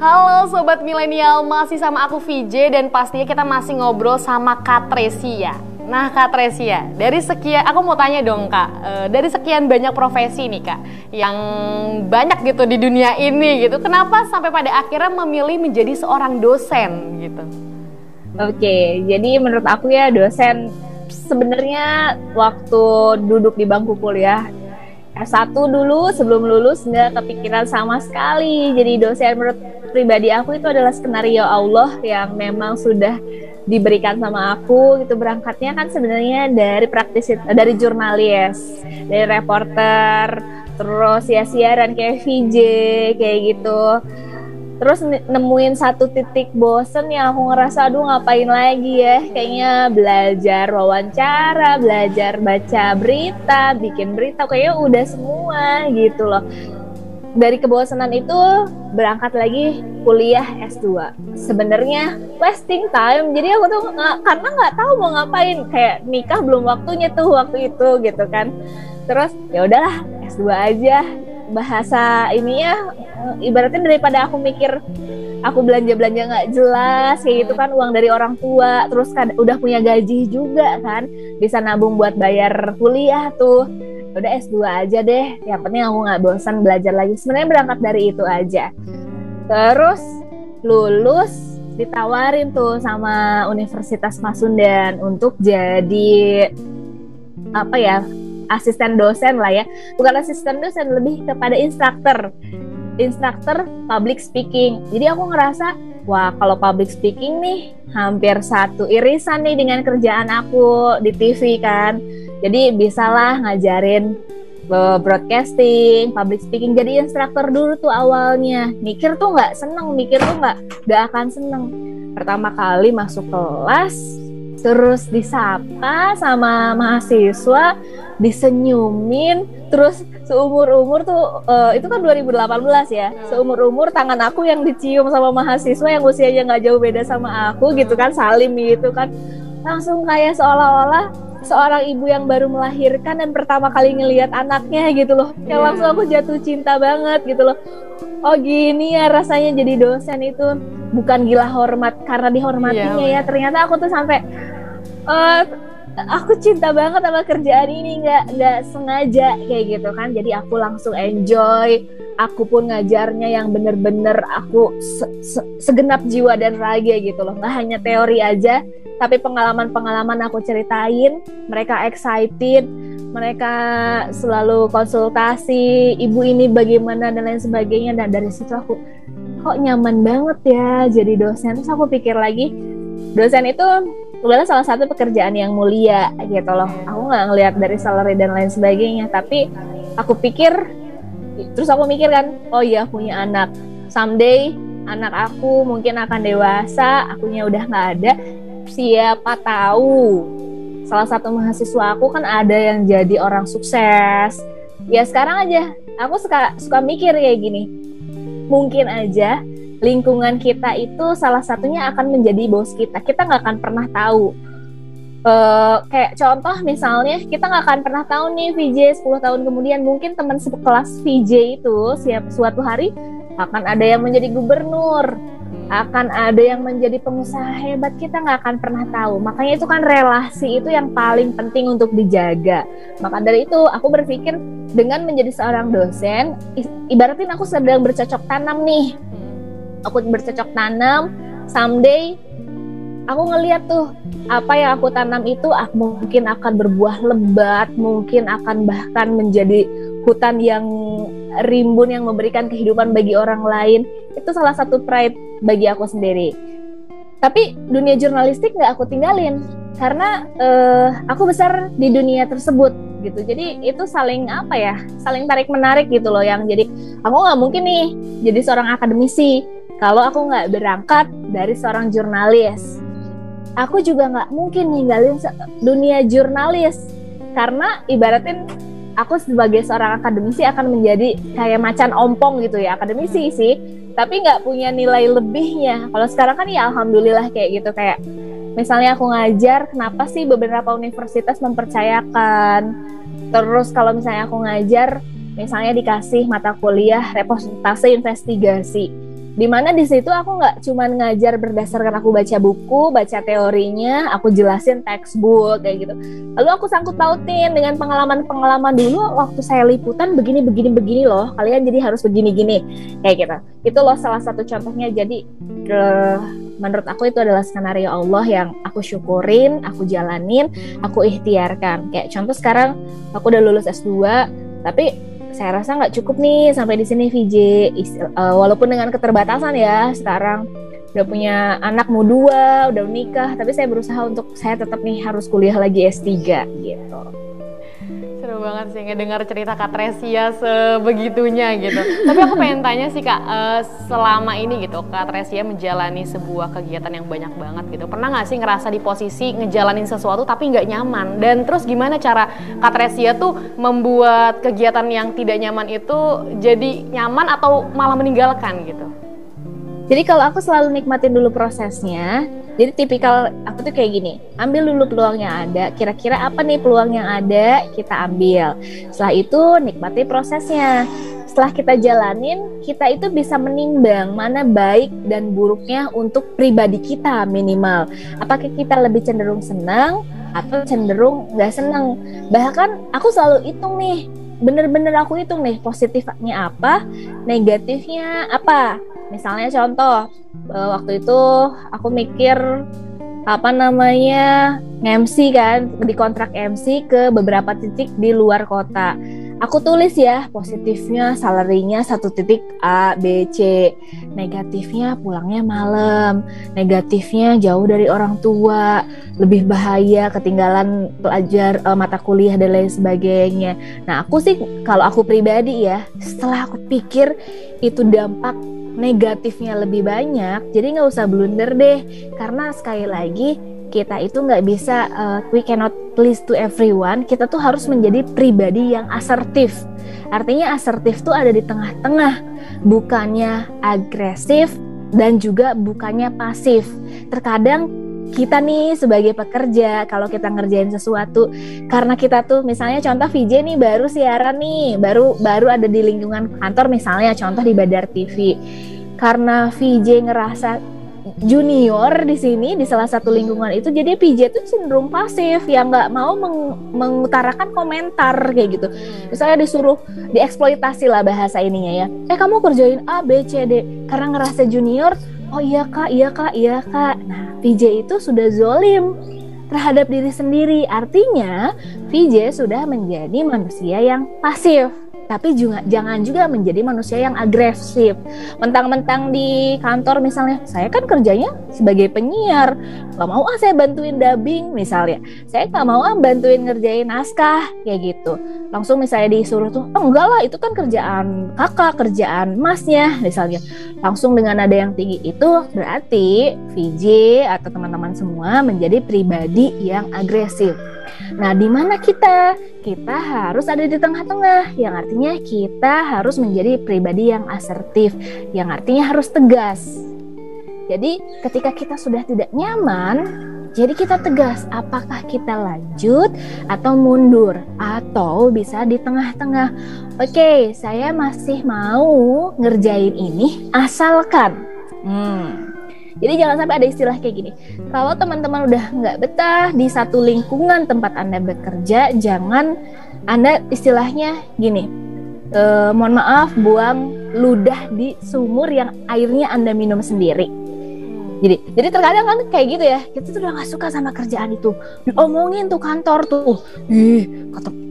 Halo Sobat Milenial, masih sama aku VJ dan pastinya kita masih ngobrol sama Kak Tresia. Nah Kak Tresia, dari sekian, aku mau tanya dong Kak, dari sekian banyak profesi nih Kak, yang banyak gitu di dunia ini gitu, kenapa sampai pada akhirnya memilih menjadi seorang dosen gitu? Oke, jadi menurut aku ya dosen sebenarnya waktu duduk di bangku kuliah S1 dulu sebelum lulus nggak kepikiran sama sekali jadi dosen. Menurut pribadi aku itu adalah skenario Allah yang memang sudah diberikan sama aku gitu. Berangkatnya kan sebenarnya dari dari jurnalis, dari reporter, terus ya siaran kayak VJ kayak gitu. Terus nemuin satu titik bosen yang aku ngerasa aduh ngapain lagi ya, kayaknya belajar wawancara, belajar baca berita, bikin berita kayaknya udah semua gitu loh. Dari kebosanan itu berangkat lagi kuliah S2. Sebenarnya wasting time, jadi aku tuh karena nggak tahu mau ngapain, kayak nikah belum waktunya tuh waktu itu gitu kan. Terus ya udahlah S2 aja, bahasa ininya ibaratnya daripada aku mikir aku belanja-belanja nggak jelas kayak gitu kan, uang dari orang tua, terus kan udah punya gaji juga kan, bisa nabung buat bayar kuliah tuh, udah S2 aja deh, yang penting aku nggak bosan belajar lagi. Sebenarnya berangkat dari itu aja. Terus lulus ditawarin tuh sama Universitas Pasundan untuk jadi apa ya, asisten dosen lah ya, bukan asisten dosen, lebih kepada instruktur public speaking. Jadi aku ngerasa wah kalau public speaking nih hampir satu irisan nih dengan kerjaan aku di TV kan, jadi bisalah ngajarin broadcasting, public speaking. Jadi instruktur dulu tuh awalnya, mikir tuh nggak akan seneng. Pertama kali masuk kelas terus disapa sama mahasiswa, disenyumin, terus seumur-umur tuh itu kan 2018 ya, seumur-umur tangan aku yang dicium sama mahasiswa yang usianya nggak jauh beda sama aku gitu kan, salim gitu kan, langsung kayak seolah-olah seorang ibu yang baru melahirkan dan pertama kali ngelihat anaknya gitu loh, yang langsung aku jatuh cinta banget gitu loh. Oh gini ya rasanya jadi dosen itu, bukan gila hormat karena dihormatinya ya, ternyata aku tuh sampai aku cinta banget sama kerjaan ini, nggak sengaja kayak gitu kan. Jadi aku langsung enjoy, aku pun ngajarnya yang bener-bener aku segenap jiwa dan raga gitu loh, nggak hanya teori aja tapi pengalaman-pengalaman aku ceritain, mereka excited, mereka selalu konsultasi, ibu ini bagaimana dan lain sebagainya. Dan dari situ aku kok nyaman banget ya jadi dosen. Terus aku pikir lagi, dosen itu adalah salah satu pekerjaan yang mulia gitu loh. Aku nggak ngelihat dari salary dan lain sebagainya, tapi aku pikir, terus aku mikir kan, oh iya punya anak, someday anak aku mungkin akan dewasa, akunya udah nggak ada, siapa tahu salah satu mahasiswa aku kan ada yang jadi orang sukses. Ya sekarang aja aku suka mikir kayak gini, mungkin aja lingkungan kita itu salah satunya akan menjadi bos kita nggak akan pernah tahu. Kayak contoh misalnya, kita nggak akan pernah tahu nih VJ 10 tahun kemudian, mungkin teman sekelas VJ itu suatu hari akan ada yang menjadi gubernur, akan ada yang menjadi pengusaha hebat, kita nggak akan pernah tahu. Makanya itu kan relasi itu yang paling penting untuk dijaga. Maka dari itu aku berpikir dengan menjadi seorang dosen, ibaratin aku sedang bercocok tanam nih. Aku bercocok tanam, someday aku ngeliat tuh apa yang aku tanam itu mungkin akan berbuah lebat, mungkin akan bahkan menjadi hutan yang rimbun yang memberikan kehidupan bagi orang lain. Itu salah satu pride bagi aku sendiri. Tapi dunia jurnalistik nggak aku tinggalin karena aku besar di dunia tersebut gitu. Jadi itu saling tarik menarik gitu loh. Yang jadi aku nggak mungkin nih jadi seorang akademisi kalau aku nggak berangkat dari seorang jurnalis. Aku juga nggak mungkin ninggalin dunia jurnalis karena ibaratin aku sebagai seorang akademisi akan menjadi kayak macan ompong gitu ya, akademisi sih, tapi nggak punya nilai lebihnya. Kalau sekarang kan ya alhamdulillah kayak gitu, kayak misalnya aku ngajar, kenapa sih beberapa universitas mempercayakan? Terus kalau misalnya aku ngajar, misalnya dikasih mata kuliah reportase investigasi, Dimana di situ aku nggak cuman ngajar berdasarkan aku baca buku, baca teorinya, aku jelasin textbook kayak gitu. Lalu aku sangkut pautin dengan pengalaman-pengalaman dulu waktu saya liputan begini loh. Kalian jadi harus begini-gini kayak gitu. Itu loh salah satu contohnya. Jadi menurut aku itu adalah skenario Allah yang aku syukurin, aku jalanin, aku ikhtiarkan. Kayak contoh sekarang aku udah lulus S2, tapi saya rasa nggak cukup nih sampai di sini VJ. Walaupun dengan keterbatasan ya, sekarang udah punya anak mau 2, udah nikah, tapi saya berusaha untuk saya tetap nih harus kuliah lagi S3 gitu. Seru banget sih ngedengar cerita Kak Tresia sebegitunya gitu. Tapi aku pengen tanya sih Kak, selama ini gitu Kak Tresia menjalani sebuah kegiatan yang banyak banget gitu, pernah nggak sih ngerasa di posisi ngejalanin sesuatu tapi nggak nyaman? Dan terus gimana cara Kak Tresia tuh membuat kegiatan yang tidak nyaman itu jadi nyaman atau malah meninggalkan gitu? Jadi kalau aku selalu nikmatin dulu prosesnya. Jadi tipikal aku tuh kayak gini, ambil dulu peluang yang ada, kira-kira apa nih peluang yang ada, kita ambil. Setelah itu nikmati prosesnya. Setelah kita jalanin, kita itu bisa menimbang mana baik dan buruknya untuk pribadi kita minimal. Apakah kita lebih cenderung senang atau cenderung nggak senang. Bahkan aku selalu hitung nih, bener-bener aku hitung nih, positifnya apa, negatifnya apa. Misalnya contoh, waktu itu aku mikir nge-MC kan, di kontrak MC ke beberapa titik di luar kota. Aku tulis ya, positifnya salary-nya 1 titik A, B, C. Negatifnya pulangnya malam. Negatifnya jauh dari orang tua, lebih bahaya, ketinggalan pelajar mata kuliah dan lain sebagainya. Nah, aku sih kalau aku pribadi ya, setelah aku pikir itu dampak negatifnya lebih banyak, jadi nggak usah blunder deh, karena sekali lagi kita itu nggak bisa, we cannot please to everyone. Kita tuh harus menjadi pribadi yang asertif. Artinya asertif tuh ada di tengah-tengah, bukannya agresif dan juga bukannya pasif. Terkadang kita nih sebagai pekerja, kalau kita ngerjain sesuatu, karena kita tuh misalnya contoh VJ nih baru siaran nih, baru ada di lingkungan kantor misalnya, contoh di Badar TV. Karena VJ ngerasa junior di sini di salah satu lingkungan itu, jadi VJ tuh cenderung pasif, yang nggak mau mengutarakan komentar kayak gitu. Misalnya disuruh dieksploitasi lah bahasa ininya ya. Kamu kerjain A, B, C, D. Karena ngerasa junior, oh iya kak. Nah, VJ itu sudah zolim terhadap diri sendiri. Artinya VJ sudah menjadi manusia yang pasif. Tapi juga, jangan juga menjadi manusia yang agresif. Mentang-mentang di kantor misalnya, saya kan kerjanya sebagai penyiar, gak mau saya bantuin dubbing misalnya, saya gak mau bantuin ngerjain naskah kayak gitu. Langsung misalnya disuruh tuh, enggak lah itu kan kerjaan kakak, kerjaan masnya misalnya. Langsung dengan nada yang tinggi itu berarti VJ atau teman-teman semua menjadi pribadi yang agresif. Nah, di mana kita harus ada di tengah-tengah, yang artinya kita harus menjadi pribadi yang asertif, yang artinya harus tegas. Jadi, ketika kita sudah tidak nyaman, jadi kita tegas, apakah kita lanjut atau mundur, atau bisa di tengah-tengah. Oke, saya masih mau ngerjain ini, asalkan. Jadi jangan sampai ada istilah kayak gini. Kalau teman-teman udah nggak betah di satu lingkungan tempat Anda bekerja, jangan Anda istilahnya gini, mohon maaf, buang ludah di sumur yang airnya Anda minum sendiri. Jadi terkadang kan kayak gitu ya, kita tuh udah nggak suka sama kerjaan itu, diomongin tuh kantor tuh,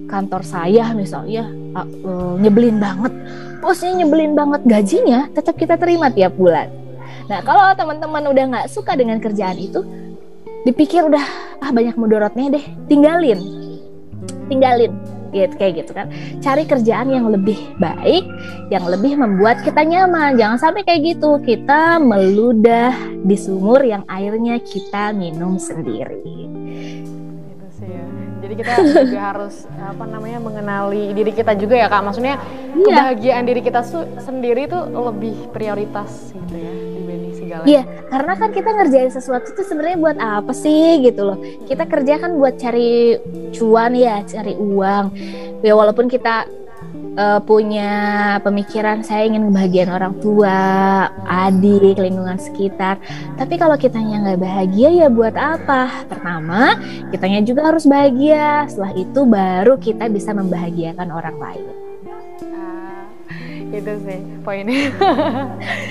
kantor saya misalnya nyebelin banget, bosnya nyebelin banget, gajinya tetap kita terima tiap bulan. Nah, kalau teman-teman udah nggak suka dengan kerjaan itu, dipikir udah banyak mudorotnya deh, tinggalin, gitu kayak gitu kan. Cari kerjaan yang lebih baik, yang lebih membuat kita nyaman. Jangan sampai kayak gitu, kita meludah di sumur yang airnya kita minum sendiri. Gitu sih ya. Jadi kita juga harus mengenali diri kita juga ya Kak. Maksudnya kebahagiaan diri kita sendiri itu lebih prioritas gitu ya. Iya, karena kan kita ngerjain sesuatu itu sebenarnya buat apa sih gitu loh. Kita kerja kan buat cari cuan ya, cari uang. Ya walaupun kita punya pemikiran saya ingin kebahagiaan orang tua, adik, lingkungan sekitar. Tapi kalau kitanya nggak bahagia ya buat apa? Pertama, kitanya juga harus bahagia. Setelah itu baru kita bisa membahagiakan orang lain. Itu sih poinnya.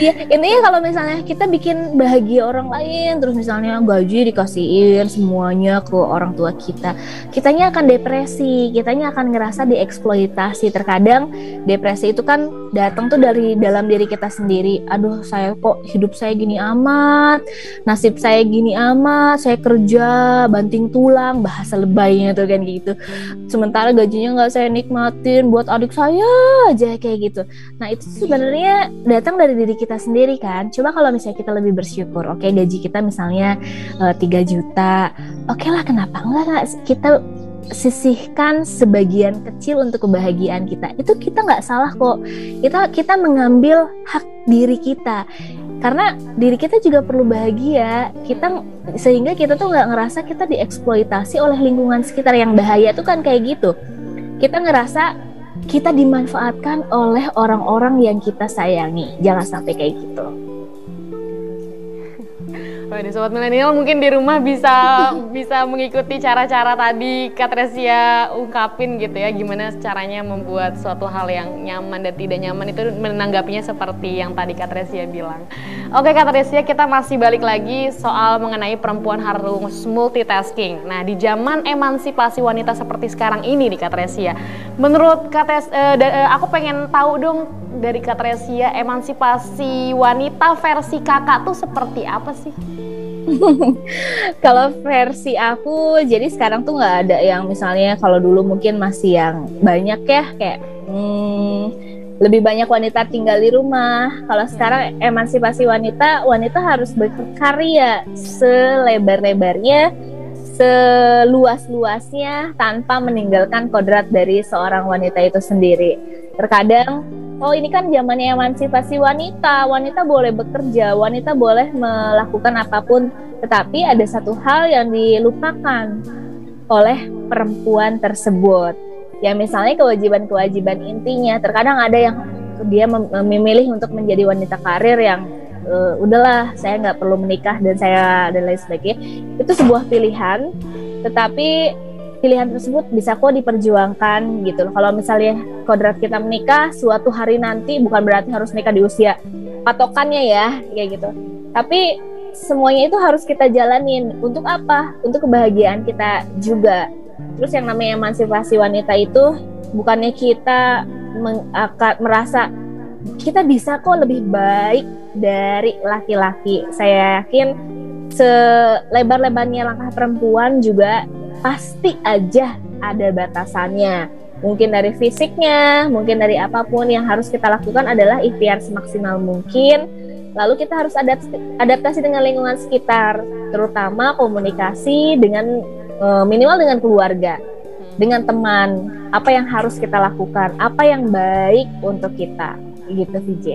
Iya, intinya kalau misalnya kita bikin bahagia orang lain, terus misalnya gaji dikasihin semuanya ke orang tua kita, kitanya akan depresi, kitanya akan ngerasa dieksploitasi. Terkadang depresi itu kan datang tuh dari dalam diri kita sendiri. Aduh, saya kok hidup saya gini amat, nasib saya gini amat, saya kerja banting tulang, bahasa lebaynya tuh kan gitu. Sementara gajinya nggak saya nikmatin buat adik saya aja kayak gitu. Nah itu sebenarnya datang dari diri kita sendiri kan. Coba kalau misalnya kita lebih bersyukur, oke, gaji kita misalnya 3 juta, oke lah, kenapa enggak kita sisihkan sebagian kecil untuk kebahagiaan kita. Itu kita nggak salah kok. Kita mengambil hak diri kita. Karena diri kita juga perlu bahagia, sehingga kita tuh nggak ngerasa kita dieksploitasi oleh lingkungan sekitar. Yang bahaya tuh kan kayak gitu. Kita ngerasa kita dimanfaatkan oleh orang-orang yang kita sayangi. Jangan sampai kayak gitu. Waduh, sobat milenial mungkin di rumah bisa mengikuti cara-cara tadi Kak Tresia ungkapin gitu ya, gimana caranya membuat suatu hal yang nyaman dan tidak nyaman itu menanggapinya seperti yang tadi Kak Tresia bilang. Oke Kak Tresia, kita masih balik lagi soal mengenai perempuan harus multitasking. Nah, di zaman emansipasi wanita seperti sekarang ini nih Kak Tresia, menurut Kak aku pengen tahu dong dari Kak Tresia, emansipasi wanita versi kakak tuh seperti apa sih? Kalau versi aku, jadi sekarang tuh nggak ada yang misalnya kalau dulu mungkin masih yang banyak ya kayak lebih banyak wanita tinggal di rumah. Kalau sekarang emansipasi wanita harus berkarya selebar-lebarnya, seluas-luasnya tanpa meninggalkan kodrat dari seorang wanita itu sendiri. Terkadang ini kan zamannya emansipasi wanita boleh bekerja, wanita boleh melakukan apapun, tetapi ada satu hal yang dilupakan oleh perempuan tersebut. Ya misalnya kewajiban-kewajiban intinya. Terkadang ada yang dia memilih untuk menjadi wanita karir yang udahlah saya nggak perlu menikah dan lain sebagainya. Itu sebuah pilihan, tetapi pilihan tersebut bisa kok diperjuangkan gitu loh. Kalau misalnya kodrat kita menikah suatu hari nanti, bukan berarti harus nikah di usia patokannya ya, kayak gitu. Tapi semuanya itu harus kita jalanin. Untuk apa? Untuk kebahagiaan kita juga. Terus yang namanya emansipasi wanita itu bukannya kita akan merasa kita bisa kok lebih baik dari laki-laki. Saya yakin selebar-lebarnya langkah perempuan juga pasti aja ada batasannya. Mungkin dari fisiknya, mungkin dari apapun. Yang harus kita lakukan adalah ikhtiar semaksimal mungkin. Lalu kita harus adaptasi dengan lingkungan sekitar, terutama komunikasi dengan minimal dengan keluarga, dengan teman. Apa yang harus kita lakukan, apa yang baik untuk kita, gitu VJ.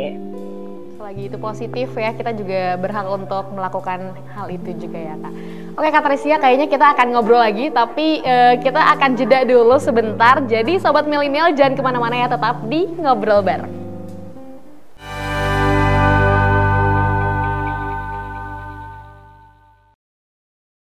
Selagi itu positif ya, kita juga berhak untuk melakukan hal itu juga ya Kak. Oke Kak Tresia, kayaknya kita akan ngobrol lagi, tapi kita akan jeda dulu sebentar. Jadi sobat milenial jangan kemana-mana ya, tetap di Ngobrol Bareng.